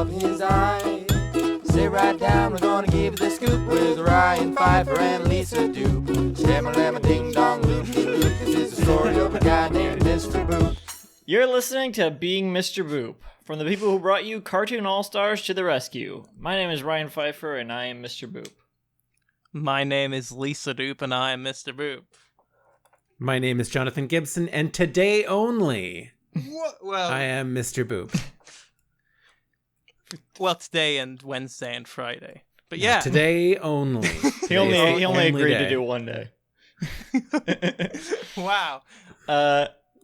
of his eye. Sit right down, we're gonna give you the scoop with Ryan Pfeiffer and Lisa Doop. Stammer, ding dong, loop, loop. This is the story of a guy named Mr. Boop. You're listening to Being Mr. Boop, from the people who brought you Cartoon All-Stars to the rescue. My name is Ryan Pfeiffer, and I am Mr. Boop. My name is Lisa Doop, and I am Mr. Boop. My name is Jonathan Gibson, and today only, Well, I am Mr. Boop. well, today and Wednesday and Friday. But yeah. Today only. He only agreed day. to do one day. Wow.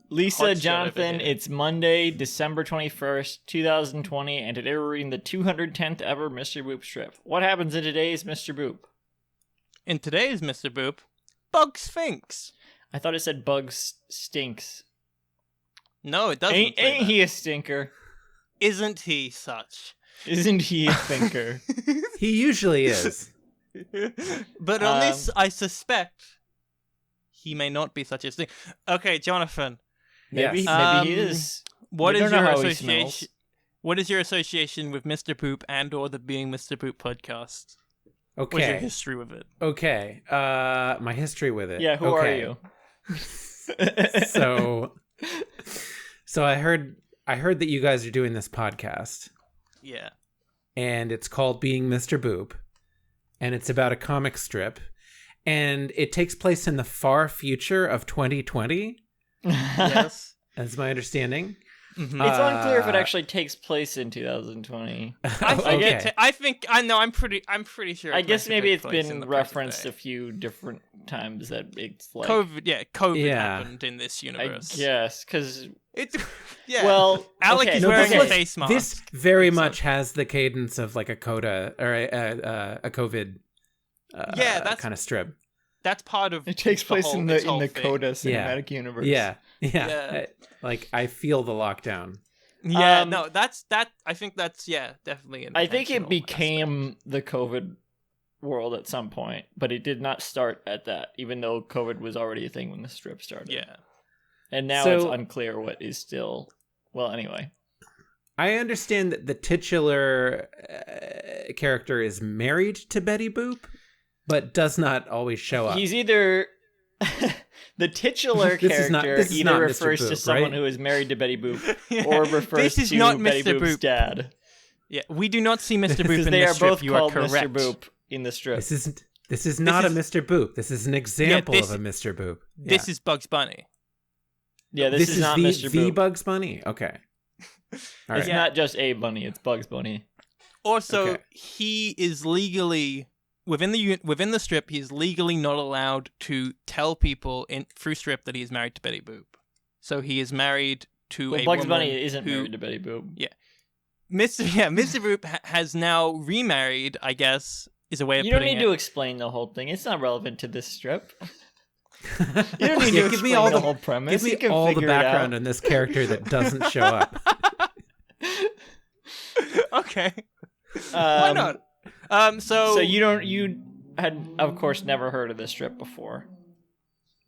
Lisa, Hot shot Jonathan, over here. it's Monday, December 21st, 2020, and today we're reading the 210th ever Mr. Boop strip. What happens in today's Mr. Boop? In today's Mr. Boop, Bug Sphinx. I thought it said Bugs Stinks. No, it doesn't. Ain't say that. he a stinker? Isn't he such? Isn't he a thinker? He usually is. But on this, I suspect he may not be such a thing. Okay, Jonathan. Maybe Yes. he is. What We is don't know your how he association? smells. What is your association with Mr. Poop and/or the Being Mr. Poop podcast? What's your Okay. history with it? Okay. My history with it. Yeah, who okay. are you? So I heard that you guys are doing this podcast, Yeah. and it's called Being Mr. Boop, and it's about a comic strip, and it takes place in the far future of 2020. Yes. That's my understanding. Mhm. It's unclear if it actually takes place in 2020. I'm pretty sure. I it's guess meant to maybe take it's place in been the referenced present a few different times that it's day. like COVID Yeah. happened in this I universe. guess because It's yeah. well, Alec okay, is No, wearing this a was- face mask. This very So- much has the cadence of like a coda or a COVID Yeah, that's- kind of strip. That's part of it takes the place whole- in this the whole thing. Coda cinematic universe. Yeah. Yeah. I feel the lockdown. Yeah, Um, no, I think that's definitely. An I think it intentional became the COVID world at some point, but it did not start at that, even though COVID was already a thing when the strip started. aspect. And now So- it's unclear what is still. Well, anyway. I understand that the titular character is married to Betty Boop, but does not always show up. He's either the titular This is not- character this is either not Mr. refers to Boop, someone right? who is married to Betty Boop Yeah. or refers This is to not Betty Mr. Boop's Boop. dad. Yeah, we do not see Mr. Boop Because in they this are strip. both You are called correct. Mr. Boop in the strip. This is not is- a Mr. Boop. This is an example this- of a Mr. Boop. This is Bugs Bunny. Yeah, this is not the, Mr. the Boop. Bugs Bunny. Okay. All It's right. Yeah. not just a bunny, it's Bugs Bunny. Also, Okay. he is legally within the strip. He is legally not allowed to tell people through strip that he is married to Betty Boop. So he is married to Well, a Bugs woman Bunny isn't who, married to Betty Boop. Mr. Boop has now remarried. I guess is a way of You don't putting need it. to explain the whole thing. It's not relevant to this strip. You don't need Yeah, to give me explain all the the whole premise. Give me You can all the figure it out. background on this character that doesn't show up. Okay. Why not? So you had of course never heard of this strip before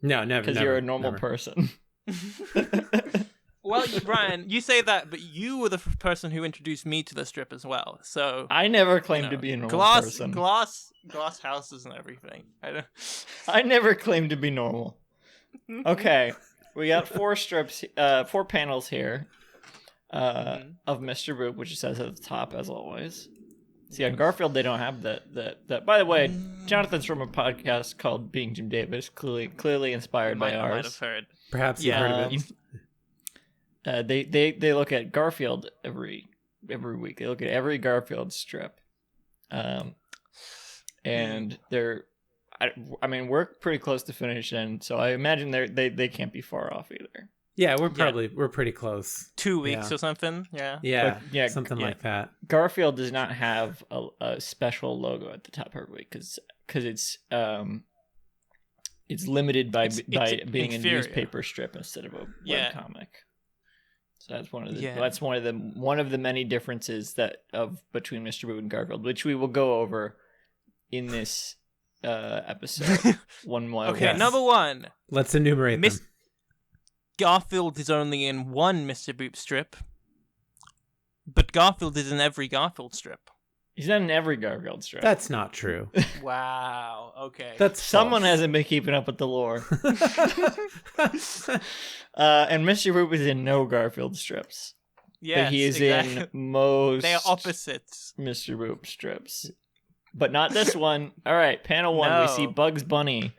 No, never. because you're a normal person. Well, Brian, you say that, but you were the person who introduced me to the strip as well. So I never claimed you to know, be a normal glass, person. glass houses and everything. I never claimed to be normal. Okay, we got four panels here of Mr. Boop, which it says at the top as always. See, on Garfield they don't have that. By the way, Jonathan's from a podcast called Being Jim Davis, clearly inspired by I might have ours. heard. Perhaps you've heard of it. They look at Garfield every week. They look at every Garfield strip, and they're. I mean, we're pretty close to finishing, so I imagine they can't be far off either. Yeah, we're pretty close. 2 weeks Yeah. or something. Yeah. Yeah, But, yeah, something yeah. like that. Garfield does not have a special logo at the top every week because it's limited by It's being inferior. a newspaper strip instead of a Yeah. webcomic. So that's one of the Yeah. that's one of the many differences between Mr. Boop and Garfield, which we will go over in this episode. One more. Okay, Yes. number one. Let's enumerate Miss- them. Garfield is only in one Mr. Boop strip. But Garfield is in every Garfield strip. He's not in every Garfield strip. That's not true. Wow. Okay. That's Someone false. hasn't been keeping up with the lore. And Mr. Boop is in no Garfield strips. yes, But he is exactly. in most They are opposites. Mr. Boop strips. But not this one. All right, panel 1, we see No. Bugs Bunny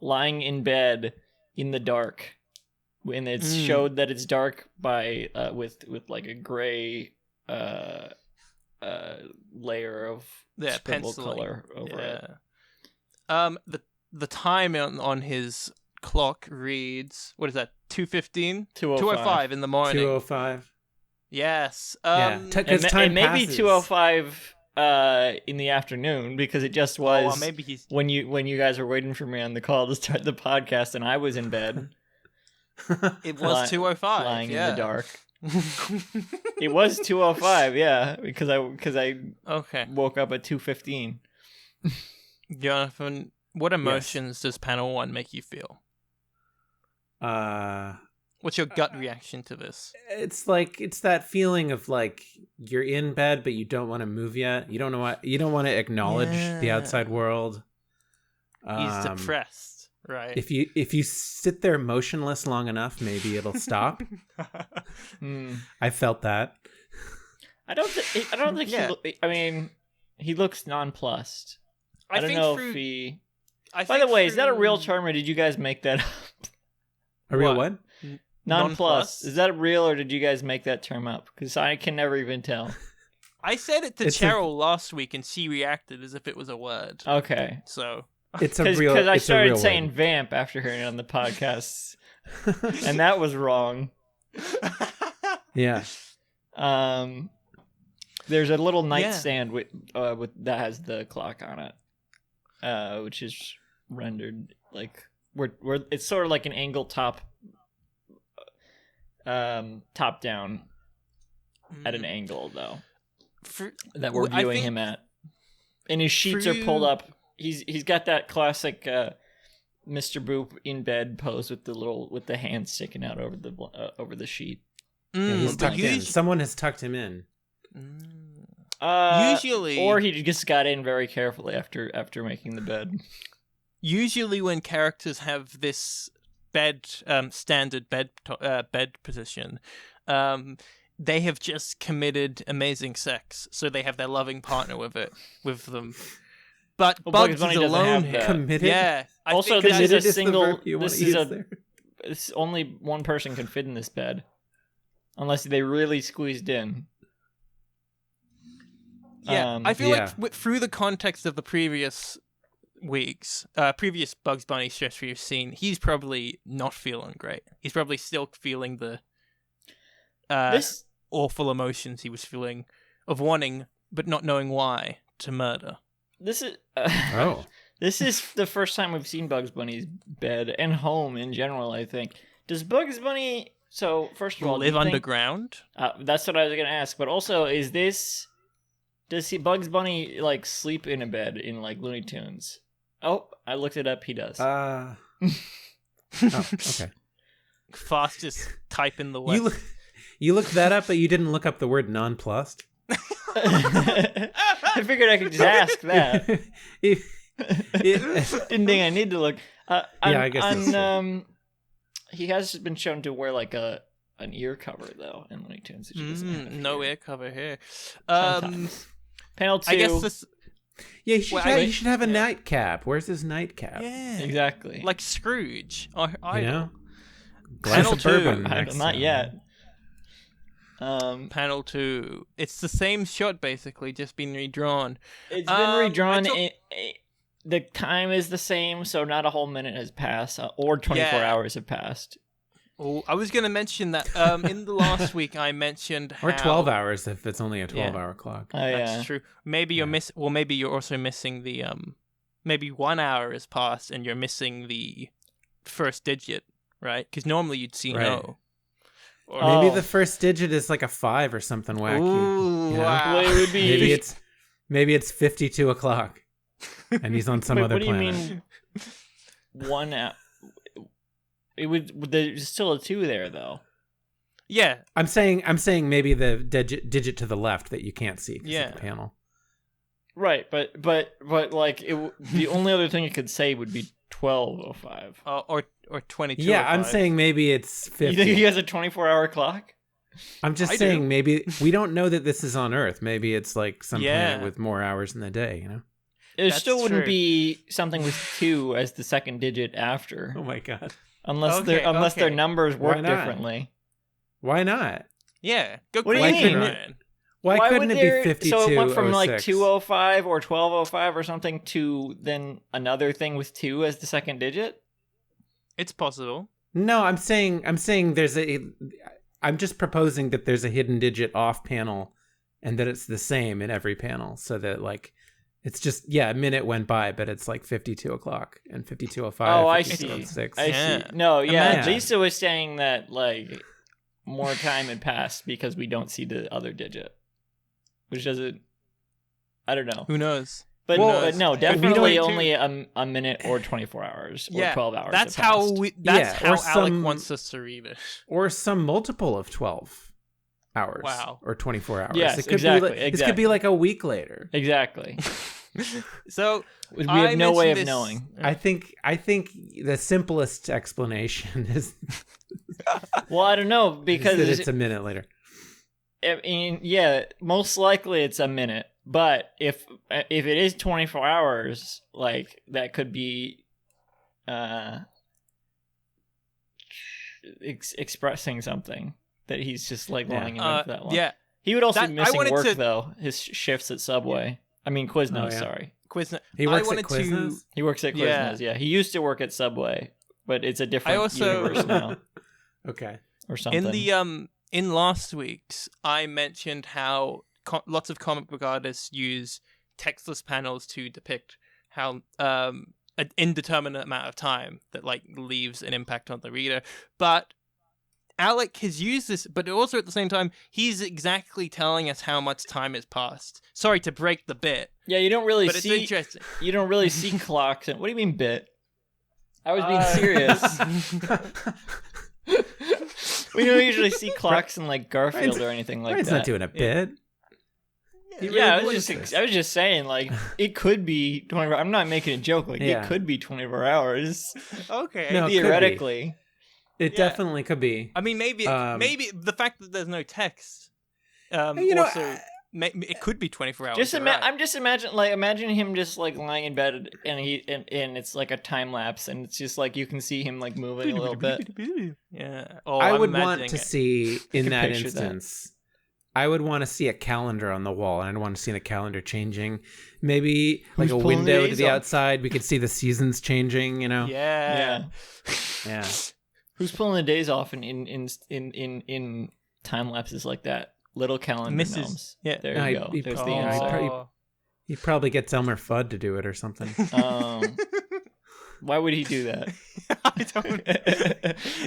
lying in bed in the dark. And it's showed that it's dark by with like a gray layer of scribble penciling. color over it. The time on his clock reads, what is that? 2:15. 2:05 in the morning. 2:05. Yes. Because It time may be passes. 2:05 in the afternoon because it just was maybe he's. when you guys were waiting for me on the call to start the podcast and I was in bed It was 2:05. lying yeah. in the dark. It was 2:05, yeah, because I Okay, woke up at 2:15. Jonathan, what emotions does panel 1 make you feel? What's your gut reaction to this? It's that feeling of like you're in bed but you don't want to move yet. You don't want to acknowledge the Yeah. outside world. He's depressed, right? If you sit there motionless long enough, maybe it'll stop. I felt that. I don't think Yeah. I mean, he looks nonplussed. I don't think know through- if he. I By the think way, is that a real through- term or did you guys make that up? A real What? what? Nonplussed. Is that real or did you guys make that term up? Because I can never even tell. I said it to It's Cheryl last week, and she reacted as if it was a word. Okay. So It's a real. Because I it's a started real saying word. vamp after hearing it on the podcast, and that was wrong. Yeah. There's a little Yeah. nightstand with that has the clock on it, which is rendered like where it's sort of like an angle top down at an angle though that we're I viewing think him at, and his sheets are pulled up. He's got that classic Mr. Boop in bed pose with the hand sticking out over the sheet. Yeah, he's but tucked in. Someone has tucked him in. Usually, or he just got in very carefully after making the bed. Usually, when characters have this standard bed position, they have just committed amazing sex, so they have their loving partner with them. But Well, Bugs Bugs Bunny is doesn't alone have here. that. Committed? Yeah. I Also, think this that- is a Committed the single. verb you wanna This is use a. there. It's only one person can fit in this bed, unless they really squeezed in. Yeah, I feel Yeah. like through the context of the previous weeks, previous Bugs Bunny strips we've seen, he's probably not feeling great. He's probably still feeling the This awful emotions he was feeling of wanting, but not knowing why, to murder. this is. Oh. This is the first time we've seen Bugs Bunny's bed and home in general, I think. Does Bugs Bunny... So, first of all... do Live you think- underground? that's what I was going to ask. But also, is this... Does Bugs Bunny, like, sleep in a bed in, like, Looney Tunes? Oh, I looked it up. He does. Oh, okay. Fastest type in the West. You looked that up, but you didn't look up the word nonplussed. I figured I could just ask that. Didn't think I need to look. I guess that's true. He has been shown to wear like an ear cover though in Looney Tunes. Which he doesn't have No here. ear cover here. Sometimes. Panel 2. I guess this. Yeah, Well, you should have a nightcap. Where's his nightcap? Yeah. Exactly. Like Scrooge. I You know? Panel Glass of bourbon. two. next Not time. yet. Panel 2. It's the same shot basically, just been redrawn. It's been redrawn. I The time is the same, so not a whole minute has passed, or 24 Yeah. hours have passed. Oh, I was going to mention that in the last week I mentioned how... Or 12 hours if it's only a 12-hour clock. Oh That's yeah. true. Maybe you're maybe you're also missing the maybe 1 hour has passed and you're missing the first digit, right? Because normally you'd see Right. no. Or, Oh. Maybe the first digit is like a 5 or something wacky. Ooh, you know? wow. Well, it would be. Maybe it's 52 o'clock, and he's on some Wait, other what do you planet. mean? 1 hour. It would. There's still a 2 there though. Yeah. I'm saying maybe the digit to the left that you can't see 'cause of the panel. Right, but like the only other thing it could say would be 12:05. Or 22. Yeah, I'm saying maybe it's 50. You think he has a 24-hour clock? I'm just saying maybe we don't know that this is on Earth. Maybe it's like some planet with more hours in the day, you know? It still wouldn't be something with 2 as the second digit after. Oh my god. Unless their numbers work differently. Why not? Yeah. Good what do you mean? Ryan. Why couldn't it be 52? So it went from like 205 or 1205 or something to then another thing with 2 as the second digit? It's possible. No, I'm saying I'm just proposing that there's a hidden digit off panel and that it's the same in every panel so that like it's just a minute went by but it's like 52 o'clock and 52:05. Oh, I see. I see. No, Lisa was saying that like more time had passed because we don't see the other digit. Which doesn't, I don't know. Who knows? But no, definitely only a minute or 24 hours or 12 hours. That's how Alec wants us to read it. Or some multiple of 12 hours. Wow. Or 24 hours. Yes, it could exactly. This could be like a week later. Exactly. So we have no way of knowing. I think the simplest explanation is. Well, I don't know because that it's a minute later. I mean, most likely it's a minute. But if it is 24 hours, like that could be expressing something that he's just like lying in bed for that long. Yeah. He would also be missing work though. His shifts at Subway. I mean Quiznos. Sorry, Quiznos. He works at Quiznos. He works at Quiznos. Yeah, he used to work at Subway, but it's a different universe now. Okay. Or something. In last week's, I mentioned how lots of comic book artists use textless panels to depict how an indeterminate amount of time that like leaves an impact on the reader. But Alec has used this, but also at the same time, he's exactly telling us how much time has passed. Sorry to break the bit. Yeah, you don't really but see. It's interesting. You don't really see clocks. What do you mean bit? I was being serious. We don't usually see clocks in like Garfield or anything like that. He's not doing a bit. I was just saying, like, it could be 24. I'm not making a joke. Like, it could be 24 hours. Okay. No, theoretically. It definitely could be. I mean, maybe the fact that there's no text. It could be 24 hours. I'm just imagine him just like lying in bed and and it's like a time lapse and it's just like you can see him like moving a little bit. Yeah. I would want to see in that instance. I would want to see a calendar on the wall, and I'd want to see the calendar changing. Maybe like a window to the outside. We could see the seasons changing. You know. Yeah. Who's pulling the days off in time lapses like that? Little calendar gnomes. Yeah, there you go. There's the answer. He probably gets Elmer Fudd to do it or something. Why would he do that? I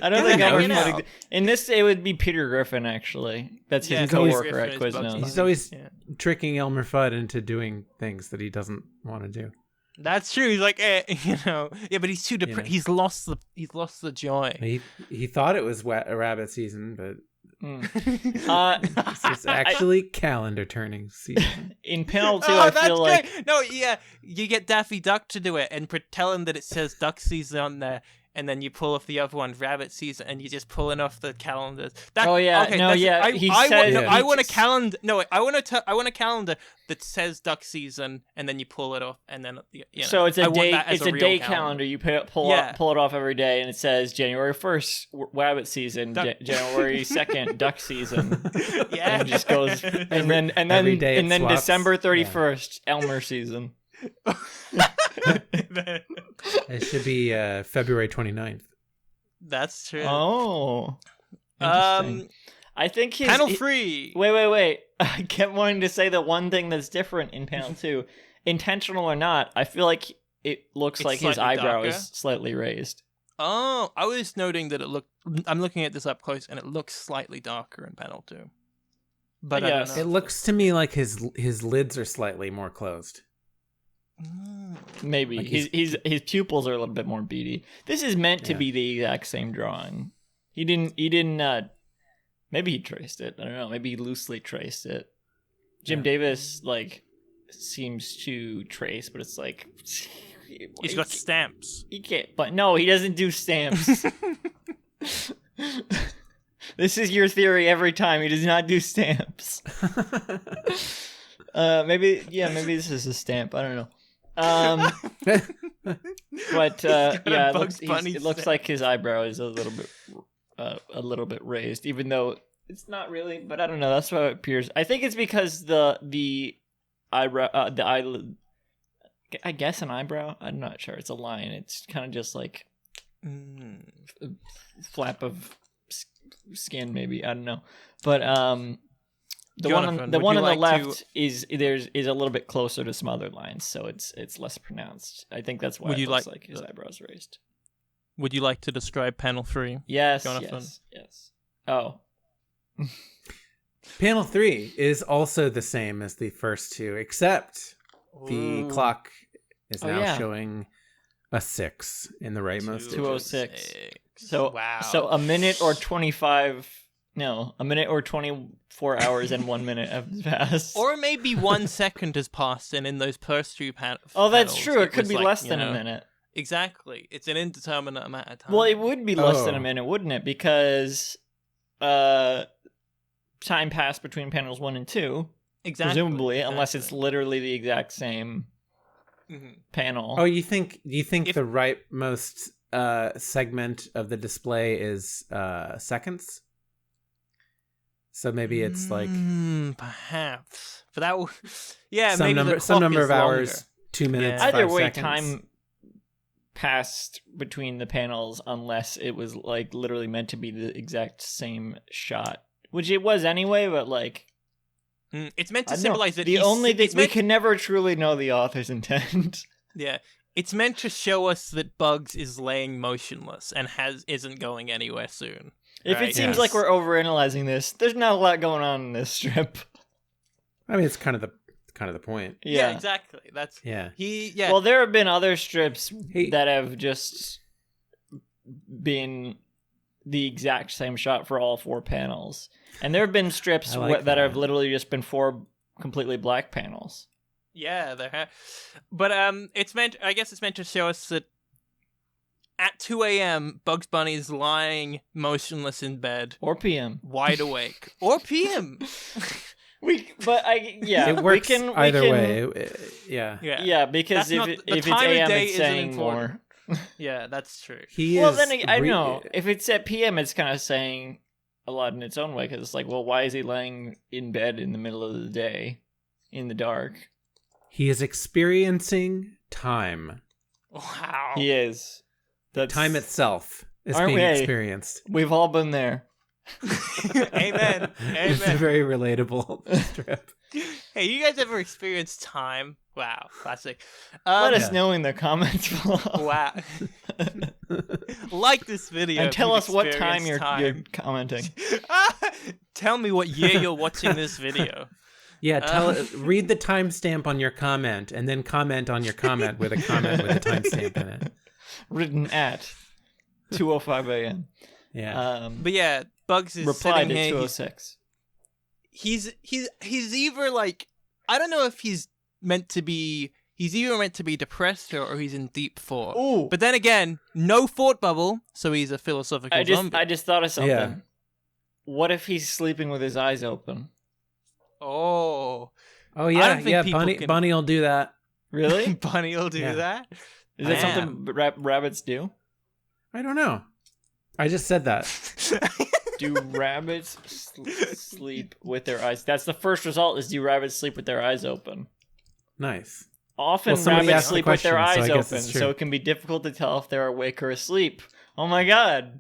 don't think Elmer Fudd. In this, it would be Peter Griffin. Actually, that's his coworker at Quiznos. He's always tricking Elmer Fudd into doing things that he doesn't want to do. That's true. He's like, but he's too depressed. He's lost the joy. He thought it was rabbit season, but. It's actually calendar turning season. In panel 2, I feel like you get Daffy Duck to do it and tell him that it says duck season on there, and then you pull off the other one, rabbit season, and you're just pulling off the calendars. I want a calendar. No, I want a calendar that says duck season, and then you pull it off, and then So it's a day. It's a day calendar. You pull it off every day, and it says January 1st rabbit season, January 2nd duck season. Yeah, and it just goes, and then December 31st Elmer season. It should be February 29th. That's true. Oh, interesting. I think panel 3. Wait. I kept wanting to say the one thing that's different in panel 2, intentional or not. I feel like it looks like his eyebrow is slightly raised. Oh, I was noting that I'm looking at this up close, and it looks slightly darker in panel 2. But I don't know. It looks to me like his lids are slightly more closed. Maybe like his pupils are a little bit more beady. This is meant to be the exact same drawing. He didn't Maybe he traced it. I don't know. Maybe he loosely traced it. Jim Davis like seems to trace, but it's like He's got stamps. he can't. But no, he doesn't do stamps. This is your theory every time. He does not do stamps. Maybe this is a stamp. I don't know. But yeah, it looks like his eyebrow is a little bit raised, even though it's not really. But I don't know. That's how it appears. I think it's because the eyebrow, the eyelid. I guess an eyebrow. I'm not sure. It's a line. It's kind of just like a flap of skin, maybe. I don't know. But the Jonathan, one on the like left is a little bit closer to some other lines, so it's less pronounced. I think that's why it looks like his eyebrows raised. Would you like to describe panel 3? Yes, Jonathan? yes. Oh. Panel 3 is also the same as the first two, except the clock is now showing a 6 in the rightmost. 2:06. So wow. So a minute or 24 hours and 1 minute have passed. Or maybe 1 second has passed, and in those first two panels. Oh, that's true. It could be like, less than a minute. Exactly. It's an indeterminate amount of time. Well, it would be less than a minute, wouldn't it? Because time passed between panels 1 and 2. Exactly. Presumably, unless it's literally the exact same panel. Oh, you think the rightmost segment of the display is seconds? So maybe it's like perhaps. But that yeah, some maybe number of longer. hours, 2 minutes. Yeah. Either 5 way, seconds. time passed between the panels unless it was like literally meant to be the exact same shot, which it was anyway. But like, it's meant to symbolize that we can never truly know the author's intent. Yeah, it's meant to show us that Bugs is laying motionless and isn't going anywhere soon. If it seems like we're overanalyzing this, there's not a lot going on in this strip. I mean, it's kind of the point. Yeah, exactly. That's yeah. Well, there have been other strips that have just been the exact same shot for all 4 panels, and there have been strips that have literally just been 4 completely black panels. Yeah, there have. But it's meant. I guess it's meant to show us that at 2 a.m., Bugs Bunny is lying motionless in bed, or p.m. wide awake, or p.m. It works either way. Yeah, because if it's a.m., it's saying more. Yeah, that's true. I know if it's at p.m., it's kind of saying a lot in its own way, because it's like, well, why is he laying in bed in the middle of the day, in the dark? He is experiencing time. Wow. He is. Time itself is being experienced. We've all been there. Amen. It's a very relatable strip. Hey, you guys ever experienced time? Wow, classic. Let us know in the comments below. Wow. Like this video. And tell us what time you're commenting. Tell me what year you're watching this video. Yeah, read the timestamp on your comment, and then comment on your comment with a timestamp in it. Written at 2:05 a.m. Yeah. But yeah, Bugs is replied sitting at here. 2:06. He's either like, I don't know if he's either meant to be depressed or he's in deep thought. Ooh. But then again, no thought bubble, so he's a philosophical zombie. I just thought of something. Yeah. What if he's sleeping with his eyes open? Oh yeah. Bunny will do that. Really? Bunny will do that? Is that something rabbits do? I don't know. I just said that. Do rabbits sleep with their eyes? That's the first result, is do rabbits sleep with their eyes open? Nice. Often rabbits sleep with their eyes open, so it can be difficult to tell if they're awake or asleep. Oh my god.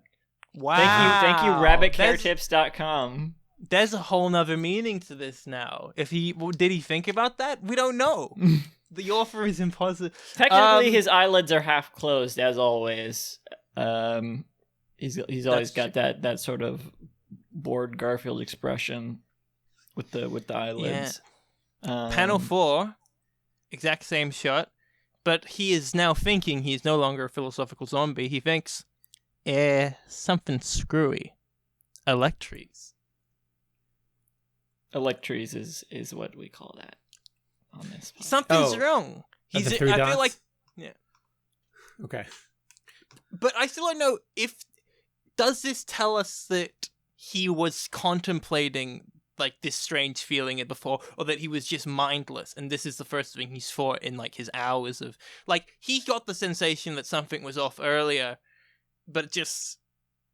Wow. Thank you, rabbitcaretips.com. There's a whole nother meaning to this now. Did he think about that? We don't know. The author is impossible. Technically, his eyelids are half closed, as always. He's always got that sort of bored Garfield expression with the eyelids. Yeah. Panel 4, exact same shot, but he is now thinking he's no longer a philosophical zombie. He thinks, something screwy. Electries. Electries is what we call that on this podcast. Something's wrong. the He's. three I dots? feel like. Okay. But I still don't know if. Does this tell us that he was contemplating like this strange feeling before, or that he was just mindless, and this is the first thing he's fought in like his hours of like he got the sensation that something was off earlier, but just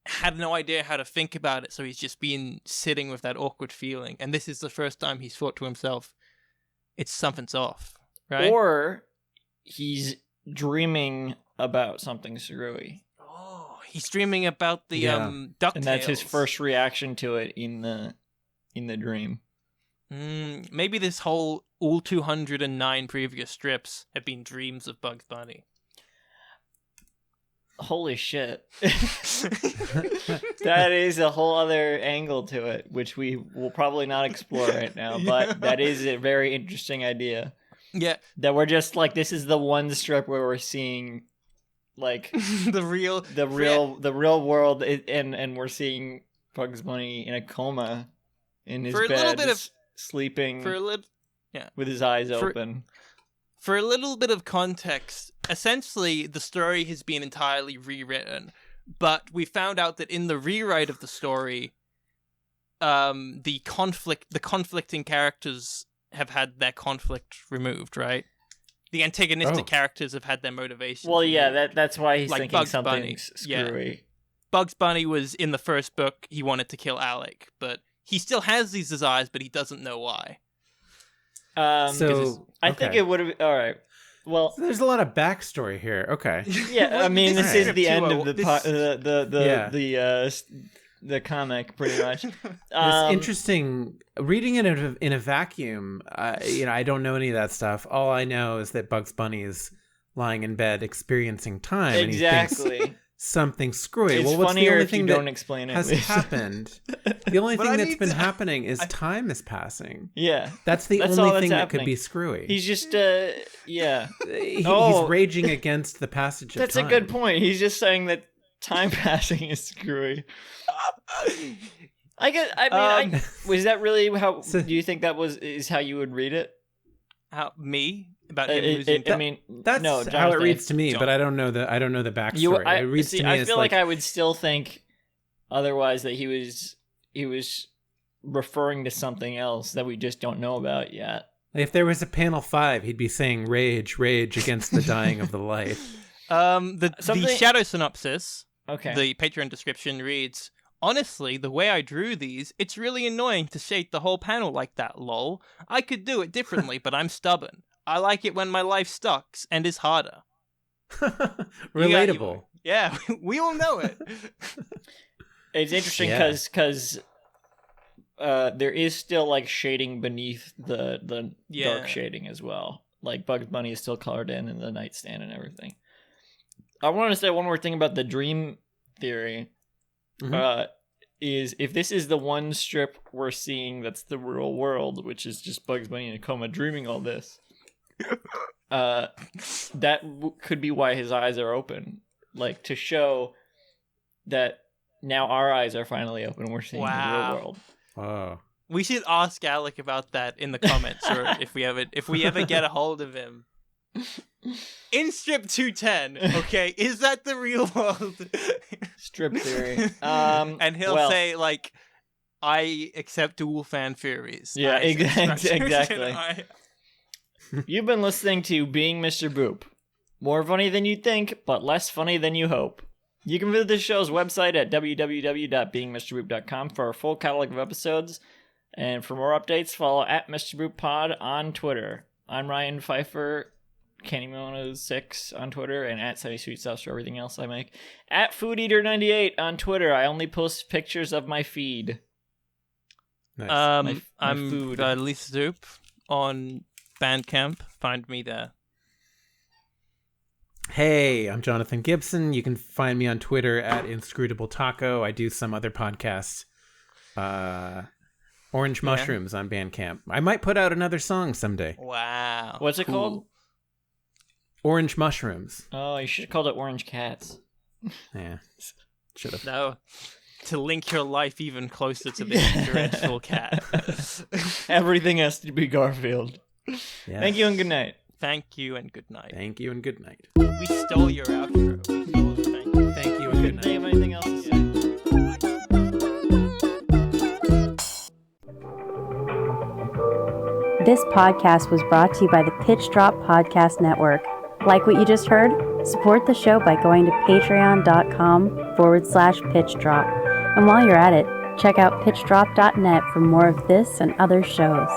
had no idea how to think about it, so he's just been sitting with that awkward feeling, and this is the first time he's thought to himself, it's something's off, right? Or he's dreaming about something screwy. Oh, he's dreaming about the Yeah. DuckTales. And that's his first reaction to it in the dream. Maybe this whole all 209 previous strips have been dreams of Bugs Bunny. Holy shit. That is a whole other angle to it, which we will probably not explore right now, but that is a very interesting idea. Yeah, That we're just like, this is the one strip where we're seeing like the real the real world, and we're seeing Bugs Bunny in a coma in his For a bed, little bit of- sleeping for a little. with his eyes for- open. For a little bit of context, essentially the story has been entirely rewritten, but we found out that in the rewrite of the story, the conflicting characters have had their conflict removed, right? The antagonistic characters have had their motivations. Well, yeah, removed. that's why he's Like thinking Bugs Bunny. something's Yeah. screwy. Bugs Bunny was in the first book, he wanted to kill Alec, but he still has these desires, but he doesn't know why. So I think it would have. All right. Well, there's a lot of backstory here. Okay. yeah. I mean, this is the end of This- the comic, pretty much. It's interesting reading it in a vacuum. I don't know any of that stuff. All I know is that Bugs Bunny is lying in bed experiencing time, and he thinks Exactly. something screwy. It's well, what's the funnier only if you thing don't that explain it. has happened? The only But thing I that's need been to- happening is time is passing. Yeah. That's the That's all only that's thing that happening. could be screwy. He's just yeah. He's Oh. raging against the passage of That's time. a good point. He's just saying that time passing is screwy. Was that really how? So- Do you think that is how you would read it? How me about him losing? I mean, That's no, how it Jonathan, reads to me, John. but I don't know the backstory. It reads to me I as feel like I would still think otherwise that he was referring to something else that we just don't know about yet. if there was a panel 5, he'd be saying rage, rage against the dying of the light. The Something- shadow synopsis, Okay. the Patreon description reads, honestly, the way I drew these, it's really annoying to shade the whole panel like that, lol. I could do it differently, but I'm stubborn. I like it when my life sucks and is harder. Relatable. Yeah, we all know it. It's interesting Yeah. because there is still like shading beneath the Yeah. dark shading as well. Like Bugs Bunny is still colored in the nightstand and everything. I want to say one more thing about the dream theory. Mhm. Is if this is the one strip we're seeing that's the real world, which is just Bugs Bunny in a coma dreaming all this, that could be why his eyes are open, like to show that now our eyes are finally open and we're seeing the Wow. real world. Oh. We should ask Alec about that in the comments, or if we ever get a hold of him. In strip 210, okay, is that the real world? Strip theory. And he'll well, say like, I accept all fan theories. Yeah, I accept exactly. I- You've been listening to Being Mr. Boop. More funny than you think, but less funny than you hope. You can visit the show's website at www.beingmrboop.com for our full catalog of episodes. And for more updates, follow at Mr. Boop Pod on Twitter. I'm Ryan Pfeiffer, CandyMono6 on Twitter, and at Sunny Sweet Sauce for everything else I make. At FoodEater98 on Twitter. I only post pictures of my feed. Nice. my I'm food. Lisa Zoop on Bandcamp. Find me there. Hey, I'm Jonathan Gibson. You can find me on Twitter at Inscrutable Taco. I do some other podcasts. Orange Mushrooms on Bandcamp. I might put out another song someday. Wow. What's it Cool. called? Orange Mushrooms. Oh, you should have called it Orange Cats. Yeah. Should have. No. to link your life even closer to this dreadful cat. Everything has to be Garfield. Yes. Thank you and good night. Thank you and good night. Thank you and good night. We stole your outro. We stole the thank you. Thank you and good Couldn't think of night. anything else to say. This podcast was brought to you by the Pitch Drop Podcast Network. Like what you just heard? Support the show by going to patreon.com/pitch drop. And while you're at it, check out pitchdrop.net for more of this and other shows.